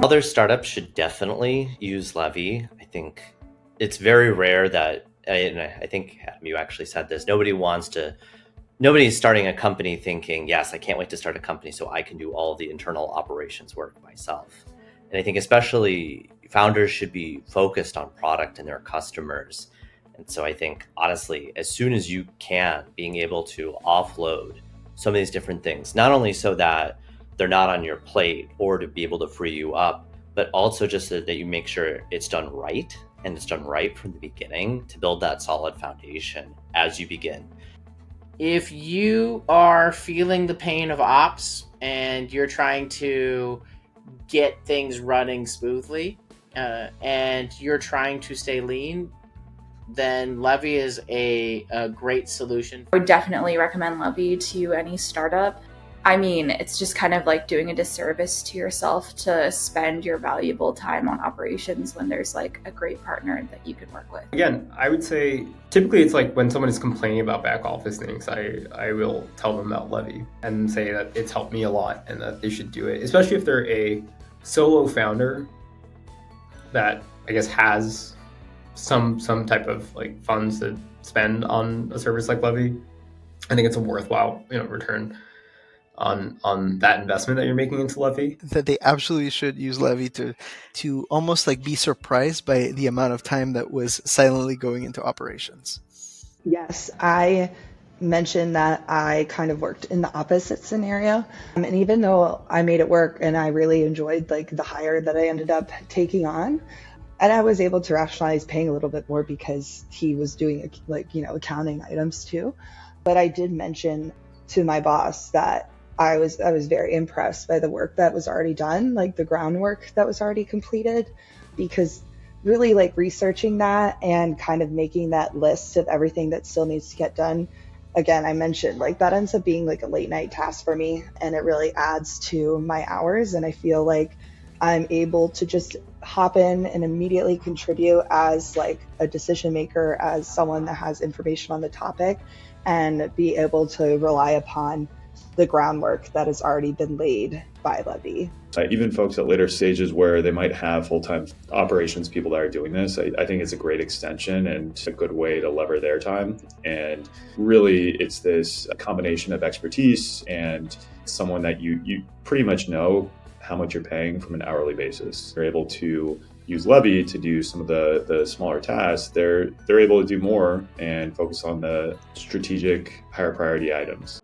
Other startups should definitely use levy. I think it's very rare that, and I think Adam, you actually said this, nobody's starting a company thinking, yes, I can't wait to start a company so I can do all of the internal operations work myself. And I think especially founders should be focused on product and their customers. And so I think, honestly, as soon as you can, being able to offload some of these different things, not only so that they're not on your plate or to be able to free you up, but also just so that you make sure it's done right and it's done right from the beginning to build that solid foundation as you begin. If you are feeling the pain of ops and you're trying to get things running smoothly and you're trying to stay lean, then Levy is a great solution. I would definitely recommend Levy to any startup. I mean, it's just kind of like doing a disservice to yourself to spend your valuable time on operations when there's like a great partner that you can work with. Again, I would say typically it's like when someone is complaining about back office things, I will tell them about Levy and say that it's helped me a lot and that they should do it, especially if they're a solo founder that I guess has some type of like funds to spend on a service like Levy. I think it's a worthwhile, return on that investment that you're making into Levy. That they absolutely should use Levy to almost like be surprised by the amount of time that was silently going into operations. Yes, I mentioned that I kind of worked in the opposite scenario. And even though I made it work and I really enjoyed like the hire that I ended up taking on, and I was able to rationalize paying a little bit more because he was doing accounting items too. But I did mention to my boss that I was very impressed by the work that was already done, like the groundwork that was already completed, because really like researching that and kind of making that list of everything that still needs to get done. Again, I mentioned like that ends up being like a late night task for me, and it really adds to my hours. And I feel like I'm able to just hop in and immediately contribute as like a decision maker, as someone that has information on the topic, and be able to rely upon the groundwork that has already been laid by Levy. Even folks at later stages where they might have full-time operations people that are doing this, I think it's a great extension and a good way to lever their time. And really, it's this combination of expertise and someone that you pretty much know how much you're paying from an hourly basis. They're able to use Levy to do some of the smaller tasks. They're able to do more and focus on the strategic, higher priority items.